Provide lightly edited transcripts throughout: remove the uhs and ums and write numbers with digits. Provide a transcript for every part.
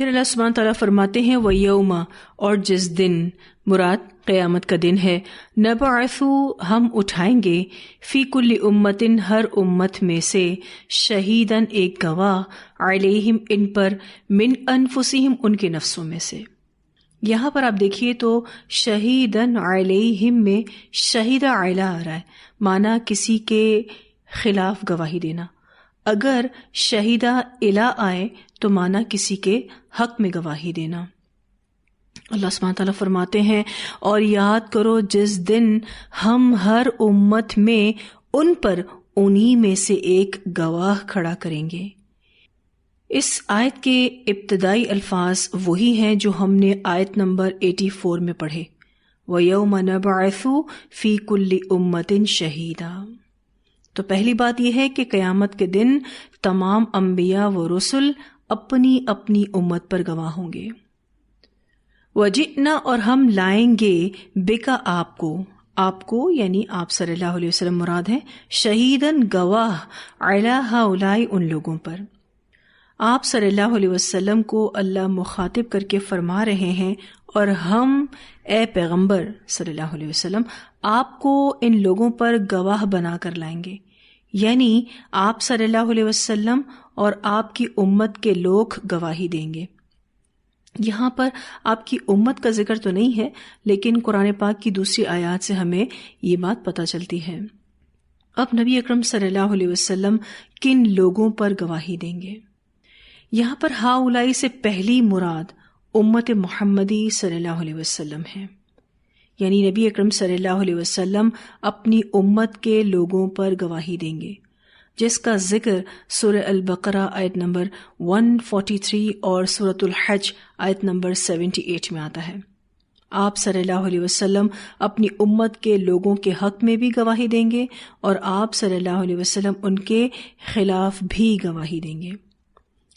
پھر اللہ سبحانہ تعالیٰ فرماتے ہیں وَيَوْمَ، اور جس دن، مراد قیامت کا دن ہے، نَبْعَثُ، ہم اٹھائیں گے، فی کل امتٍ، ہر امت میں سے، شہیداً، ایک گواہ، علیہم، ان پر، من انفسہم، ان کے نفسوں میں سے۔ یہاں پر آپ دیکھیے تو شہیداً علیہم میں شہید علی آ رہا ہے، معنی کسی کے خلاف گواہی دینا۔ اگر شہیدہ الا آئے تو معنی کسی کے حق میں گواہی دینا۔ اللہ سبحانہ تعالیٰ فرماتے ہیں اور یاد کرو جس دن ہم ہر امت میں ان پر انہی میں سے ایک گواہ کھڑا کریں گے۔ اس آیت کے ابتدائی الفاظ وہی ہیں جو ہم نے آیت نمبر 84 میں پڑھے، وَيَوْمَ نَبْعَثُ فِي كُلِّ أُمَّةٍ شَهِيدًا۔ تو پہلی بات یہ ہے کہ قیامت کے دن تمام انبیاء و رسل اپنی اپنی امت پر گواہ ہوں گے۔ وَجِئْنَا، اور ہم لائیں گے، بِکَ، آپ کو یعنی آپ صلی اللہ علیہ وسلم مراد ہے، شہیداً، گواہ، علی ہؤلاء، ان لوگوں پر۔ آپ صلی اللہ علیہ وسلم کو اللہ مخاطب کر کے فرما رہے ہیں اور ہم، اے پیغمبر صلی اللہ علیہ وسلم، آپ کو ان لوگوں پر گواہ بنا کر لائیں گے، یعنی آپ صلی اللہ علیہ وسلم اور آپ کی امت کے لوگ گواہی دیں گے۔ یہاں پر آپ کی امت کا ذکر تو نہیں ہے، لیکن قرآن پاک کی دوسری آیات سے ہمیں یہ بات پتہ چلتی ہے۔ اب نبی اکرم صلی اللہ علیہ وسلم کن لوگوں پر گواہی دیں گے؟ یہاں پر ہؤلاء سے پہلی مراد امت محمدی صلی اللہ علیہ وسلم ہے، یعنی نبی اکرم صلی اللہ علیہ وسلم اپنی امت کے لوگوں پر گواہی دیں گے، جس کا ذکر سورہ البقرہ آیت نمبر 143 اور سورۃ الحج آیت نمبر 78 میں آتا ہے۔ آپ صلی اللہ علیہ وسلم اپنی امت کے لوگوں کے حق میں بھی گواہی دیں گے اور آپ صلی اللہ علیہ وسلم ان کے خلاف بھی گواہی دیں گے۔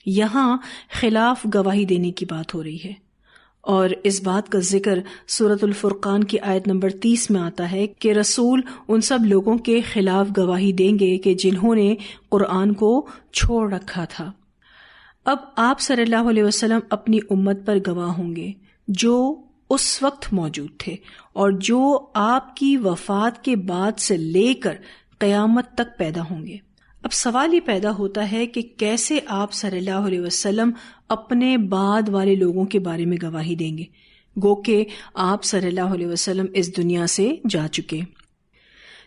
یہاں خلاف گواہی دینے کی بات ہو رہی ہے، اور اس بات کا ذکر سورۃ الفرقان کی آیت نمبر 30 میں آتا ہے کہ رسول ان سب لوگوں کے خلاف گواہی دیں گے کہ جنہوں نے قرآن کو چھوڑ رکھا تھا۔ اب آپ صلی اللہ علیہ وسلم اپنی امت پر گواہ ہوں گے جو اس وقت موجود تھے اور جو آپ کی وفات کے بعد سے لے کر قیامت تک پیدا ہوں گے۔ اب سوال یہ پیدا ہوتا ہے کہ کیسے آپ صلی اللہ علیہ وسلم اپنے بعد والے لوگوں کے بارے میں گواہی دیں گے، گو کہ آپ صلی اللہ علیہ وسلم اس دنیا سے جا چکے۔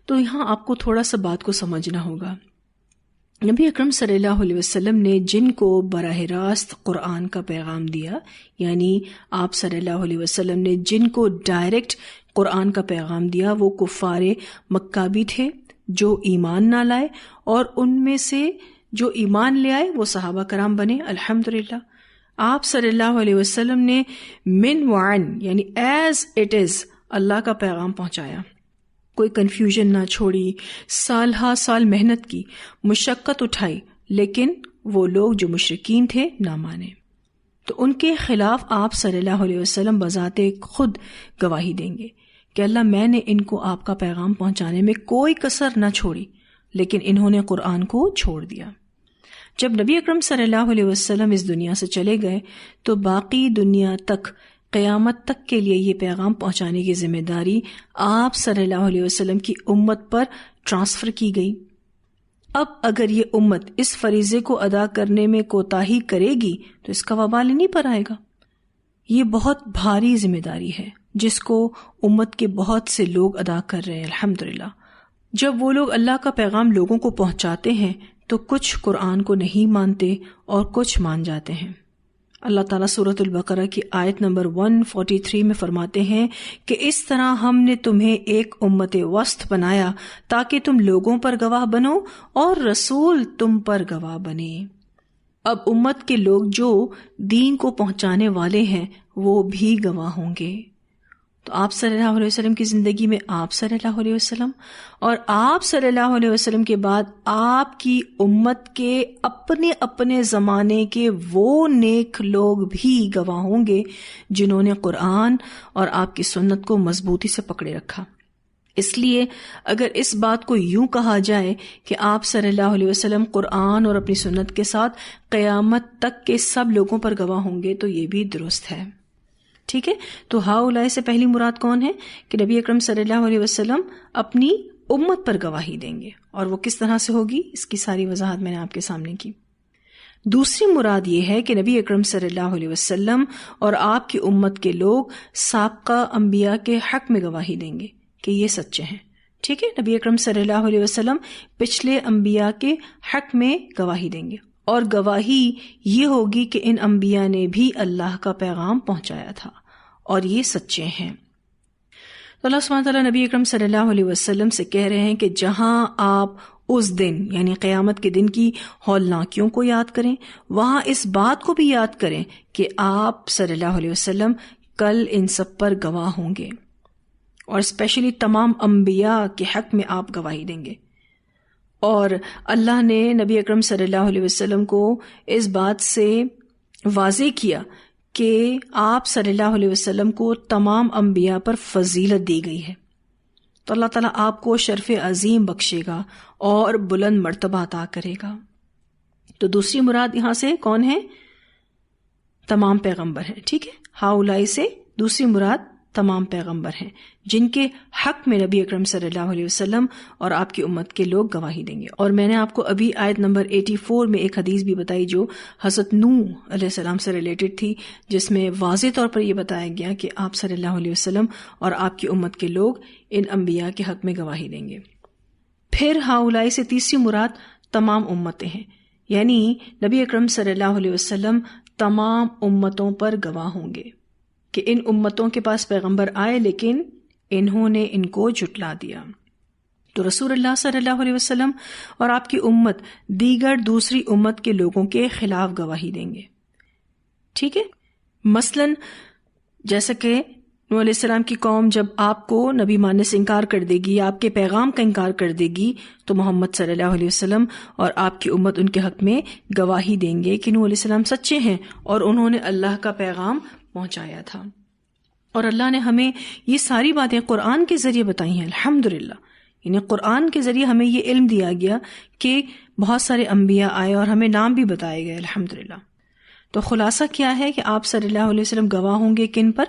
تو یہاں آپ کو تھوڑا سا بات کو سمجھنا ہوگا۔ نبی اکرم صلی اللہ علیہ وسلم نے جن کو براہ راست قرآن کا پیغام دیا، یعنی آپ صلی اللہ علیہ وسلم نے جن کو ڈائریکٹ قرآن کا پیغام دیا، وہ کفار مکہ بھی تھے جو ایمان نہ لائے، اور ان میں سے جو ایمان لے آئے وہ صحابہ کرام بنے، الحمدللہ۔ آپ صلی اللہ علیہ وسلم نے من وعن یعنی ایز اٹ از اللہ کا پیغام پہنچایا، کوئی کنفیوژن نہ چھوڑی، سال ہا سال محنت کی، مشقت اٹھائی، لیکن وہ لوگ جو مشرکین تھے نہ مانے، تو ان کے خلاف آپ صلی اللہ علیہ وسلم بذات خود گواہی دیں گے کہ اللہ، میں نے ان کو آپ کا پیغام پہنچانے میں کوئی کسر نہ چھوڑی، لیکن انہوں نے قرآن کو چھوڑ دیا۔ جب نبی اکرم صلی اللہ علیہ وسلم اس دنیا سے چلے گئے تو باقی دنیا تک، قیامت تک کے لیے یہ پیغام پہنچانے کی ذمہ داری آپ صلی اللہ علیہ وسلم کی امت پر ٹرانسفر کی گئی۔ اب اگر یہ امت اس فریضے کو ادا کرنے میں کوتاہی کرے گی تو اس کا وبال انہیں پر آئے گا۔ یہ بہت بھاری ذمہ داری ہے جس کو امت کے بہت سے لوگ ادا کر رہے ہیں، الحمدللہ۔ جب وہ لوگ اللہ کا پیغام لوگوں کو پہنچاتے ہیں تو کچھ قرآن کو نہیں مانتے اور کچھ مان جاتے ہیں۔ اللہ تعالیٰ سورۃ البقرہ کی آیت نمبر 143 میں فرماتے ہیں کہ اس طرح ہم نے تمہیں ایک امت وسط بنایا تاکہ تم لوگوں پر گواہ بنو اور رسول تم پر گواہ بنے۔ اب امت کے لوگ جو دین کو پہنچانے والے ہیں وہ بھی گواہ ہوں گے۔ تو آپ صلی اللہ علیہ وسلم کی زندگی میں آپ صلی اللہ علیہ وسلم، اور آپ صلی اللہ علیہ وسلم کے بعد آپ کی امت کے اپنے اپنے زمانے کے وہ نیک لوگ بھی گواہ ہوں گے جنہوں نے قرآن اور آپ کی سنت کو مضبوطی سے پکڑے رکھا۔ اس لیے اگر اس بات کو یوں کہا جائے کہ آپ صلی اللہ علیہ وسلم قرآن اور اپنی سنت کے ساتھ قیامت تک کے سب لوگوں پر گواہ ہوں گے تو یہ بھی درست ہے. ٹھیک ہے، تو ہؤلاء سے پہلی مراد کون ہے کہ نبی اکرم صلی اللہ علیہ وسلم اپنی امت پر گواہی دیں گے، اور وہ کس طرح سے ہوگی اس کی ساری وضاحت میں نے آپ کے سامنے کی. دوسری مراد یہ ہے کہ نبی اکرم صلی اللہ علیہ وسلم اور آپ کی امت کے لوگ سابقہ انبیاء کے حق میں گواہی دیں گے کہ یہ سچے ہیں. ٹھیک ہے، نبی اکرم صلی اللہ علیہ وسلم پچھلے انبیاء کے حق میں گواہی دیں گے، اور گواہی یہ ہوگی کہ ان انبیاء نے بھی اللہ کا پیغام پہنچایا تھا اور یہ سچے ہیں. تو اللہ سبحانہ تعالیٰ نبی اکرم صلی اللہ علیہ وسلم سے کہہ رہے ہیں کہ جہاں آپ اس دن یعنی قیامت کے دن کی ہولناکیوں کو یاد کریں، وہاں اس بات کو بھی یاد کریں کہ آپ صلی اللہ علیہ وسلم کل ان سب پر گواہ ہوں گے، اور اسپیشلی تمام انبیاء کے حق میں آپ گواہی دیں گے. اور اللہ نے نبی اکرم صلی اللہ علیہ وسلم کو اس بات سے واضح کیا کہ آپ صلی اللہ علیہ وسلم کو تمام انبیاء پر فضیلت دی گئی ہے، تو اللہ تعالیٰ آپ کو شرف عظیم بخشے گا اور بلند مرتبہ عطا کرے گا. تو دوسری مراد یہاں سے کون ہے؟ تمام پیغمبر ہیں. ٹھیک ہے، ہؤلاء سے دوسری مراد تمام پیغمبر ہیں جن کے حق میں نبی اکرم صلی اللہ علیہ وسلم اور آپ کی امت کے لوگ گواہی دیں گے. اور میں نے آپ کو ابھی آیت نمبر 84 میں ایک حدیث بھی بتائی جو حضرت نوح علیہ السلام سے ریلیٹڈ تھی، جس میں واضح طور پر یہ بتایا گیا کہ آپ صلی اللہ علیہ وسلم اور آپ کی امت کے لوگ ان انبیاء کے حق میں گواہی دیں گے. پھر ہؤلاء سے تیسری مراد تمام امتیں ہیں، یعنی نبی اکرم صلی اللہ علیہ وسلم تمام امتوں پر گواہ ہوں گے کہ ان امتوں کے پاس پیغمبر آئے لیکن انہوں نے ان کو جھٹلا دیا. تو رسول اللہ صلی اللہ علیہ وسلم اور آپ کی امت دیگر دوسری امت کے لوگوں کے خلاف گواہی دیں گے. ٹھیک ہے، مثلاً جیسا کہ نوح علیہ السلام کی قوم جب آپ کو نبی ماننے سے انکار کر دے گی، آپ کے پیغام کا انکار کر دے گی، تو محمد صلی اللہ علیہ وسلم اور آپ کی امت ان کے حق میں گواہی دیں گے کہ نوح علیہ السلام سچے ہیں اور انہوں نے اللہ کا پیغام پہنچایا تھا. اور اللہ نے ہمیں یہ ساری باتیں قرآن کے ذریعے بتائی ہیں الحمدللہ. یعنی قرآن کے ذریعے ہمیں یہ علم دیا گیا کہ بہت سارے انبیاء آئے اور ہمیں نام بھی بتائے گئے الحمدللہ. تو خلاصہ کیا ہے کہ آپ صلی اللہ علیہ وسلم گواہ ہوں گے کن پر؟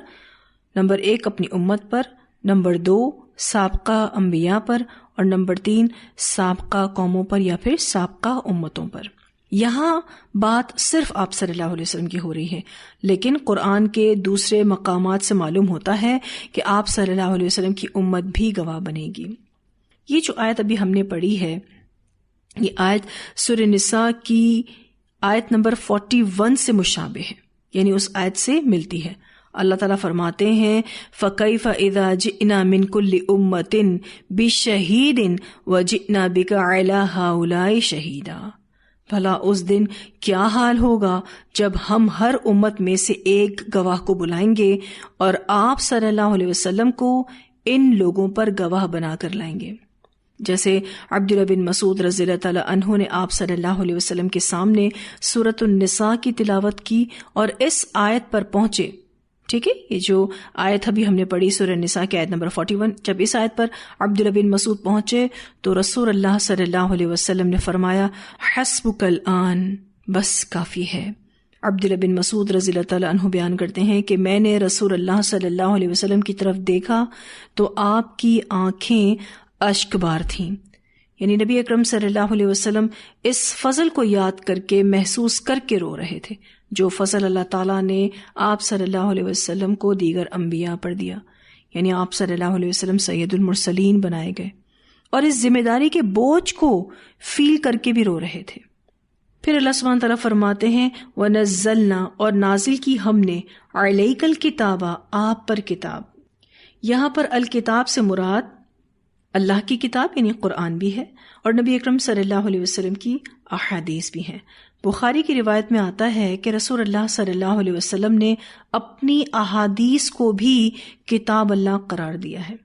نمبر 1 اپنی امت پر، نمبر 2 سابقہ انبیاء پر، اور نمبر 3 سابقہ قوموں پر یا پھر سابقہ امتوں پر. یہاں بات صرف آپ صلی اللہ علیہ وسلم کی ہو رہی ہے، لیکن قرآن کے دوسرے مقامات سے معلوم ہوتا ہے کہ آپ صلی اللہ علیہ وسلم کی امت بھی گواہ بنے گی. یہ جو آیت ابھی ہم نے پڑھی ہے، یہ آیت سورہ نساء کی آیت نمبر 41 سے مشابہ ہے، یعنی اس آیت سے ملتی ہے. اللہ تعالیٰ فرماتے ہیں فَكَيْفَ إِذَا جِئْنَا مِن كُلِّ أُمَّةٍ بِشَهِيدٍ وَجِئْنَا بِكَ عَلَىٰ هَٰؤُلَاءِ شَهِيدًا. بھلا اس دن کیا حال ہوگا جب ہم ہر امت میں سے ایک گواہ کو بلائیں گے اور آپ صلی اللہ علیہ وسلم کو ان لوگوں پر گواہ بنا کر لائیں گے. جیسے عبداللہ بن مسعود رضی اللہ تعالیٰ عنہ نے آپ صلی اللہ علیہ وسلم کے سامنے سورۃ النساء کی تلاوت کی اور اس آیت پر پہنچے. ٹھیک ہے، یہ جو آیت ابھی ہم نے پڑھی سورہ نساء کی آیت نمبر 41، جب اس آیت پر عبداللہ بن مسعود پہنچے تو رسول اللہ صلی اللہ علیہ وسلم نے فرمایا حسبک الآن، بس کافی ہے. عبداللہ بن مسعود رضی اللہ تعالیٰ عنہ بیان کرتے ہیں کہ میں نے رسول اللہ صلی اللہ علیہ وسلم کی طرف دیکھا تو آپ کی آنکھیں اشک بار تھیں. یعنی نبی اکرم صلی اللہ علیہ وسلم اس فضل کو یاد کر کے محسوس کر کے رو رہے تھے جو فضل اللہ تعالیٰ نے آپ صلی اللہ علیہ وسلم کو دیگر انبیاء پر دیا. یعنی آپ صلی اللہ علیہ وسلم سید المرسلین بنائے گئے اور اس ذمہ داری کے بوجھ کو فیل کر کے بھی رو رہے تھے. پھر اللہ سبحانہ تعالیٰ فرماتے ہیں وَنَزَّلْنَا، اور نازل کی ہم نے عَلَيْكَ الْكِتَابَ، آپ پر کتاب. یہاں پر الکتاب سے مراد اللہ کی کتاب یعنی قرآن بھی ہے اور نبی اکرم صلی اللہ علیہ وسلم کی احادیث بھی ہیں. بخاری کی روایت میں آتا ہے کہ رسول اللہ صلی اللہ علیہ وسلم نے اپنی احادیث کو بھی کتاب اللہ قرار دیا ہے.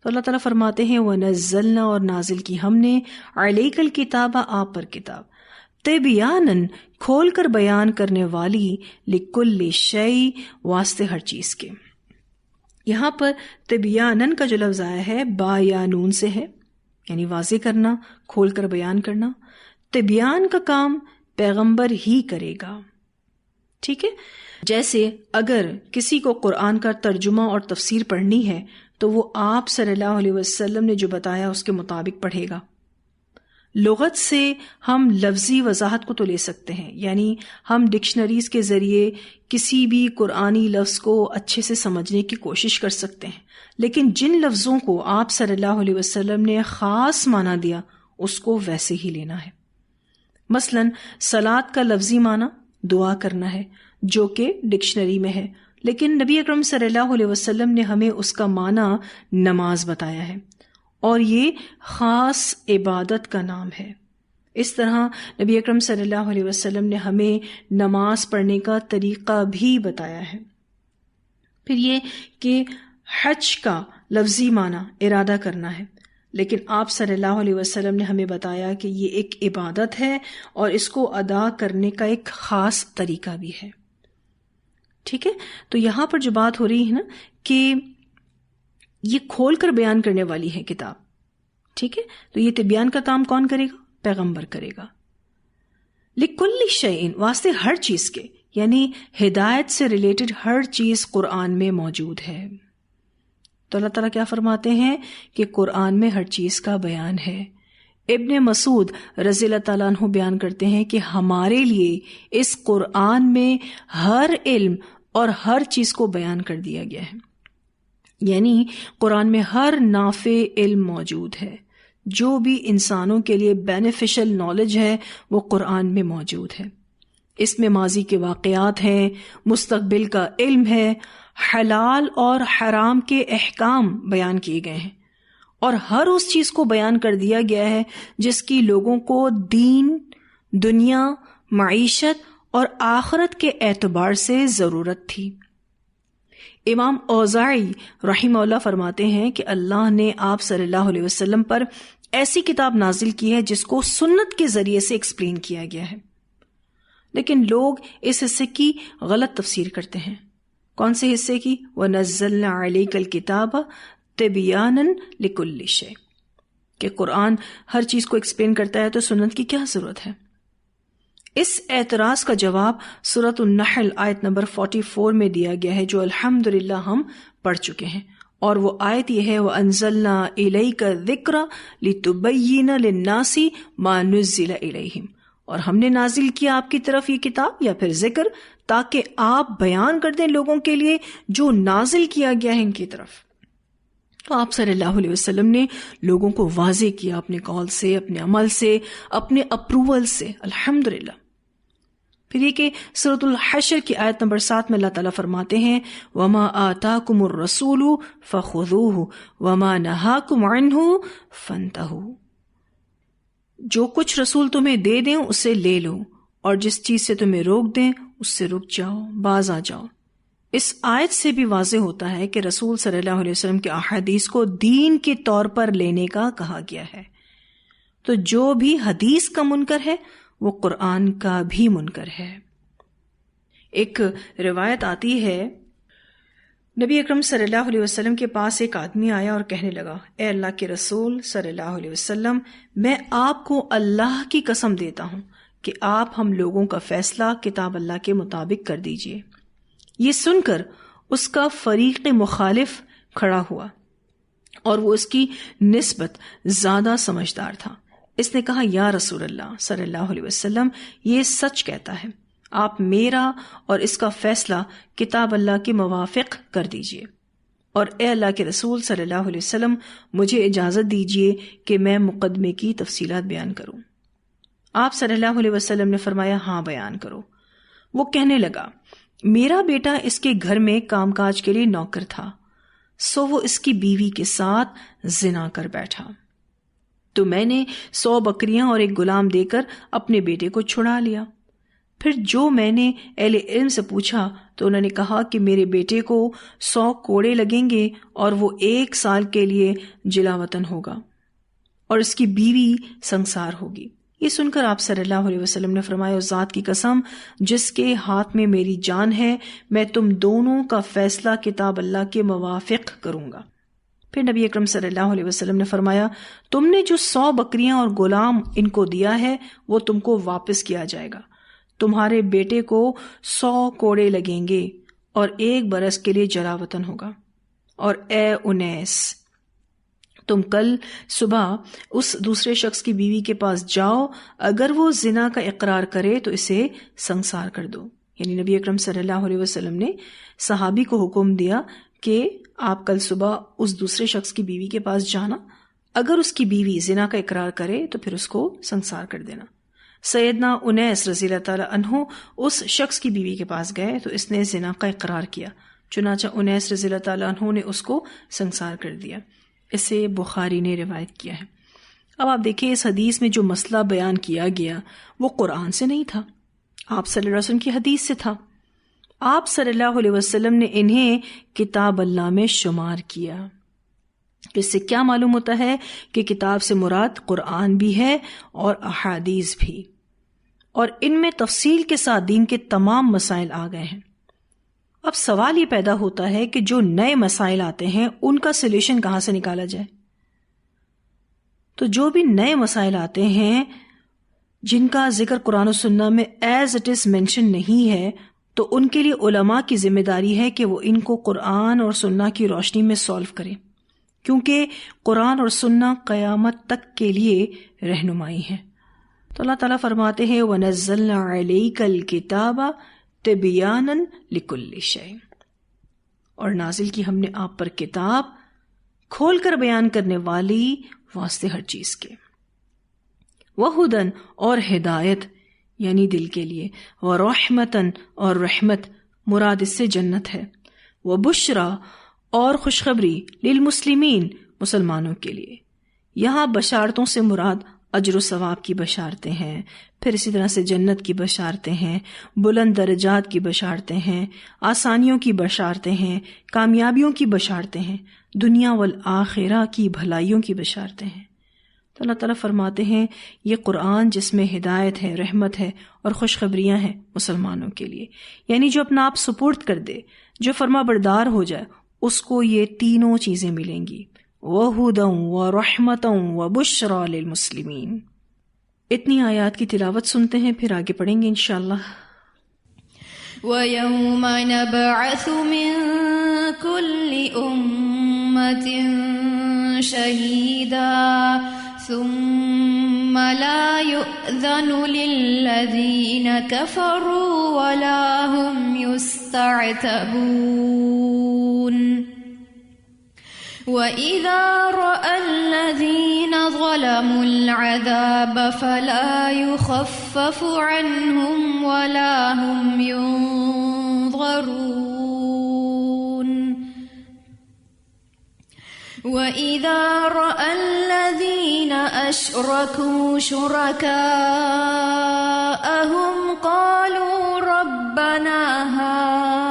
تو اللہ تعالیٰ فرماتے ہیں وَنَزَّلْنَا، اور نازل کی ہم نے عَلَيْكَ الْكِتَابَ، آپ پر کتاب، تِبْيَانًا، کھول کر بیان کرنے والی، لِكُلِّ شَيْءٍ، واسطے ہر چیز کے. یہاں پر تبیانن کا جو لفظ آیا ہے با یا نون سے ہے، یعنی واضح کرنا، کھول کر بیان کرنا۔ تبیان کا کام پیغمبر ہی کرے گا، ٹھیک ہے؟ جیسے اگر کسی کو قرآن کا ترجمہ اور تفسیر پڑھنی ہے تو وہ آپ صلی اللہ علیہ وسلم نے جو بتایا اس کے مطابق پڑھے گا۔ لغت سے ہم لفظی وضاحت کو تو لے سکتے ہیں، یعنی ہم ڈکشنریز کے ذریعے کسی بھی قرآنی لفظ کو اچھے سے سمجھنے کی کوشش کر سکتے ہیں، لیکن جن لفظوں کو آپ صلی اللہ علیہ وسلم نے خاص معنی دیا اس کو ویسے ہی لینا ہے۔ مثلا صلاۃ کا لفظی معنی دعا کرنا ہے جو کہ ڈکشنری میں ہے، لیکن نبی اکرم صلی اللہ علیہ وسلم نے ہمیں اس کا معنی نماز بتایا ہے، اور یہ خاص عبادت کا نام ہے۔ اس طرح نبی اکرم صلی اللہ علیہ وسلم نے ہمیں نماز پڑھنے کا طریقہ بھی بتایا ہے۔ پھر یہ کہ حج کا لفظی معنی ارادہ کرنا ہے، لیکن آپ صلی اللہ علیہ وسلم نے ہمیں بتایا کہ یہ ایک عبادت ہے اور اس کو ادا کرنے کا ایک خاص طریقہ بھی ہے، ٹھیک ہے؟ تو یہاں پر جو بات ہو رہی ہے نا کہ یہ کھول کر بیان کرنے والی ہے کتاب، ٹھیک ہے؟ تو یہ تبیان کا کام کون کرے گا؟ پیغمبر کرے گا۔ لِكُلِّ شَيْءٍ، واسطے ہر چیز کے، یعنی ہدایت سے ریلیٹڈ ہر چیز قرآن میں موجود ہے۔ تو اللہ تعالیٰ کیا فرماتے ہیں کہ قرآن میں ہر چیز کا بیان ہے۔ ابن مسعود رضی اللہ تعالیٰ عنہ بیان کرتے ہیں کہ ہمارے لیے اس قرآن میں ہر علم اور ہر چیز کو بیان کر دیا گیا ہے، یعنی قرآن میں ہر نافع علم موجود ہے، جو بھی انسانوں کے لیے بینیفیشل نالج ہے وہ قرآن میں موجود ہے۔ اس میں ماضی کے واقعات ہیں، مستقبل کا علم ہے، حلال اور حرام کے احکام بیان کیے گئے ہیں، اور ہر اس چیز کو بیان کر دیا گیا ہے جس کی لوگوں کو دین، دنیا، معیشت اور آخرت کے اعتبار سے ضرورت تھی۔ امام اوزاعی رحمہ اللہ فرماتے ہیں کہ اللہ نے آپ صلی اللہ علیہ وسلم پر ایسی کتاب نازل کی ہے جس کو سنت کے ذریعے سے ایکسپلین کیا گیا ہے، لیکن لوگ اس حصے کی غلط تفسیر کرتے ہیں۔ کون سے حصے کی؟ وَنَزَّلْنَا عَلَيْكَ الْكِتَابَ تِبْيَانًا لِكُلِّ شَيْءٍ، کہ قرآن ہر چیز کو ایکسپلین کرتا ہے تو سنت کی کیا ضرورت ہے؟ اس اعتراض کا جواب سورۃ النحل آیت نمبر 44 میں دیا گیا ہے، جو الحمدللہ ہم پڑھ چکے ہیں، اور وہ آیت یہ ہے وَأَنزَلْنَا إِلَيْكَ الذِّكْرَ لِتُبَيِّنَ لِلنَّاسِ مَا نُزِّلَ إِلَيْهِمْ، اور ہم نے نازل کیا آپ کی طرف یہ کتاب یا پھر ذکر تاکہ آپ بیان کر دیں لوگوں کے لیے جو نازل کیا گیا ہے ان کی طرف۔ تو آپ صلی اللہ علیہ وسلم نے لوگوں کو واضح کیا اپنے قول سے، اپنے عمل سے، اپنے اپروول سے، الحمدللہ۔ پھر یہ کہ سورۃ الحشر کی آیت نمبر 7 میں اللہ تعالیٰ فرماتے ہیں وَمَا آتَاكُمُ الرَّسُولُ فَخُذُوهُ وَمَا نَهَاكُمْ عَنْهُ فَانْتَهُوا، جو کچھ رسول تمہیں دے دیں اسے لے لو، اور جس چیز سے تمہیں روک دیں اس سے رک جاؤ، باز آ جاؤ۔ اس آیت سے بھی واضح ہوتا ہے کہ رسول صلی اللہ علیہ وسلم کے احادیث کو دین کے طور پر لینے کا کہا گیا ہے، تو جو بھی حدیث کا منکر ہے وہ قرآن کا بھی منکر ہے۔ ایک روایت آتی ہے نبی اکرم صلی اللہ علیہ وسلم کے پاس ایک آدمی آیا اور کہنے لگا اے اللہ کے رسول صلی اللہ علیہ وسلم، میں آپ کو اللہ کی قسم دیتا ہوں کہ آپ ہم لوگوں کا فیصلہ کتاب اللہ کے مطابق کر دیجئے۔ یہ سن کر اس کا فریق مخالف کھڑا ہوا اور وہ اس کی نسبت زیادہ سمجھدار تھا۔ اس نے کہا یا رسول اللہ صلی اللہ علیہ وسلم، یہ سچ کہتا ہے، آپ میرا اور اس کا فیصلہ کتاب اللہ کے موافق کر دیجئے، اور اے اللہ کے رسول صلی اللہ علیہ وسلم، مجھے اجازت دیجئے کہ میں مقدمے کی تفصیلات بیان کروں۔ آپ صلی اللہ علیہ وسلم نے فرمایا ہاں بیان کرو۔ وہ کہنے لگا میرا بیٹا اس کے گھر میں کام کاج کے لیے نوکر تھا، سو وہ اس کی بیوی کے ساتھ زنا کر بیٹھا، تو میں نے 100 بکریاں اور ایک غلام دے کر اپنے بیٹے کو چھڑا لیا۔ پھر جو میں نے اہل علم سے پوچھا تو انہوں نے کہا کہ میرے بیٹے کو 100 کوڑے لگیں گے اور وہ 1 سال کے لیے جلا وطن ہوگا اور اس کی بیوی سنسار ہوگی، یہ سن کر آپ صلی اللہ علیہ وسلم نے فرمایا اس ذات کی قسم جس کے ہاتھ میں میری جان ہے میں تم دونوں کا فیصلہ کتاب اللہ کے موافق کروں گا۔ پھر نبی اکرم صلی اللہ علیہ وسلم نے فرمایا تم نے جو 100 بکریاں اور غلام ان کو دیا ہے وہ تم کو واپس کیا جائے گا، تمہارے بیٹے کو 100 کوڑے لگیں گے اور 1 برس کے لیے جلا وطن ہوگا، اور اے انیس تم کل صبح اس دوسرے شخص کی بیوی کے پاس جاؤ، اگر وہ زنا کا اقرار کرے تو اسے سنسار کر دو۔ یعنی نبی اکرم صلی اللہ علیہ وسلم نے صحابی کو حکم دیا کہ آپ کل صبح اس دوسرے شخص کی بیوی کے پاس جانا، اگر اس کی بیوی زنا کا اقرار کرے تو پھر اس کو سنسار کر دینا۔ سیدنا انیس رضی اللہ تعالی عنہ اس شخص کی بیوی کے پاس گئے تو اس نے زنا کا اقرار کیا، چنانچہ انیس رضی اللہ تعالی عنہ نے اس کو سنسار کر دیا۔ اسے بخاری نے روایت کیا ہے۔ اب آپ دیکھیں اس حدیث میں جو مسئلہ بیان کیا گیا وہ قرآن سے نہیں تھا، آپ صلی اللہ علیہ وسلم کی حدیث سے تھا۔ آپ صلی اللہ علیہ وسلم نے انہیں کتاب اللہ میں شمار کیا۔ اس سے کیا معلوم ہوتا ہے کہ کتاب سے مراد قرآن بھی ہے اور احادیث بھی، اور ان میں تفصیل کے ساتھ دین کے تمام مسائل آ گئے ہیں۔ اب سوال یہ پیدا ہوتا ہے کہ جو نئے مسائل آتے ہیں ان کا سولوشن کہاں سے نکالا جائے؟ تو جو بھی نئے مسائل آتے ہیں جن کا ذکر قرآن و سنہ میں ایز اٹ از مینشن نہیں ہے تو ان کے لیے علماء کی ذمہ داری ہے کہ وہ ان کو قرآن اور سنہ کی روشنی میں سولو کریں، کیونکہ قرآن اور سنہ قیامت تک کے لیے رہنمائی ہے۔ تو اللہ تعالیٰ فرماتے ہیں وَنَزَّلْنَا عَلَيْكَ الْكِتَابَ تِبْيَانًا لِكُلِّ شَيْءٍ، اور نازل کی ہم نے آپ پر کتاب کھول کر بیان کرنے والی واسطے ہر چیز کے، وَهُدًى اور ہدایت یعنی دل کے لیے، وَرَحْمَةً اور رحمت مراد اس سے جنت ہے، وَبُشْرَى اور خوشخبری للمسلمین مسلمانوں کے لیے۔ یہاں بشارتوں سے مراد اجر و ثواب کی بشارتیں ہیں، پھر اسی طرح سے جنت کی بشارتیں ہیں، بلند درجات کی بشارتیں ہیں، آسانیوں کی بشارتیں ہیں، کامیابیوں کی بشارتیں ہیں، دنیا والآخرہ کی بھلائیوں کی بشارتیں ہیں۔ تو اللہ تعالیٰ فرماتے ہیں یہ قرآن جس میں ہدایت ہے، رحمت ہے اور خوشخبریاں ہیں مسلمانوں کے لیے، یعنی جو اپنا آپ سپورٹ کر دے، جو فرما بردار ہو جائے، اس کو یہ تینوں چیزیں ملیں گی، وَهُدًى وَرَحْمَةً وَبُشْرَى لِلْمُسْلِمِينَ۔ اتنی آیات کی تلاوت سنتے ہیں، پھر آگے پڑھیں گے انشاءاللہ۔ وَيَوْمَ نَبْعَثُ مِن كُلِّ أُمَّةٍ شَهِيدًا ثُمَّ لَا يُؤْذَنُ لِلَّذِينَ كَفَرُوا وَلَا هُمْ يُسْتَعْتَبُونَ وَإِذَا رَأَى الَّذِينَ ظَلَمُوا الْعَذَابَ فَلَا يُخَفَّفُ عَنْهُمْ وَلَا هُمْ يُنظَرُونَ وَإِذَا رَأَى الَّذِينَ أَشْرَكُوا شُرَكَاءَهُمْ قَالُوا رَبَّنَا هَؤُلَاءِ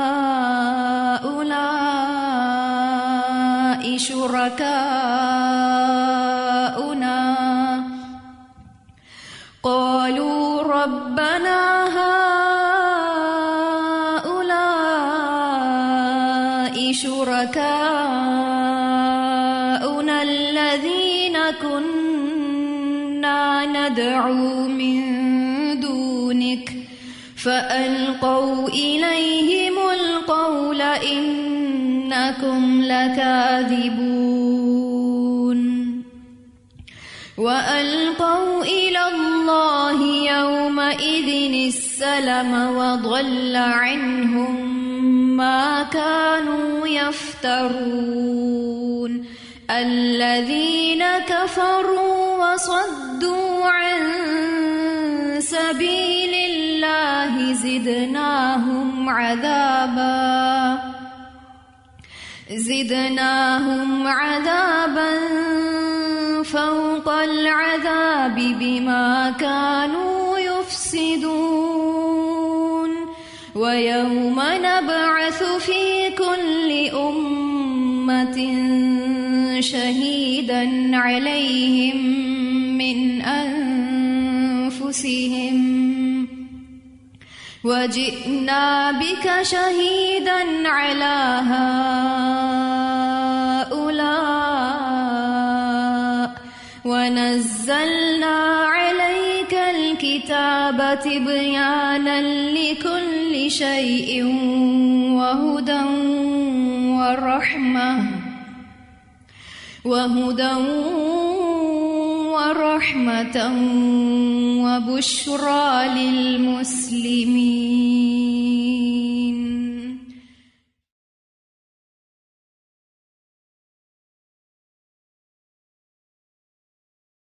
شُرَكَاؤُنَا قَالُوا رَبَّنَا هَؤُلَاءِ شُرَكَاؤُنَا الَّذِينَ كُنَّا نَدْعُو مِن دُونِكَ فَأَلْقَوْا إِلَيْهِمُ الْقَوْلَ إِنَّكُمْ لَكَاذِبُونَ وَأَلْقَوْا إِلَى اللَّهِ يَوْمَئِذٍ السَّلَمَ وَضَلَّ عَنْهُمْ مَا كَانُوا يَفْتَرُونَ الَّذِينَ كَفَرُوا وَصَدُّوا عَن سَبِيلِ اللَّهِ زِدْنَاهُمْ عَذَابًا فَوْقَ الْعَذَابِ بِمَا كَانُوا يُفْسِدُونَ وَيَوْمَ نَبْعَثُ فِي كُلِّ أُمَّةٍ شَهِيدًا عَلَيْهِمْ مِنْ أنفسهم وجئنا بك شهيدا على هؤلاء ونزلنا عليك الكتاب تبيانا لكل شيء وهدى ورحمة وبشرى للمسلمين.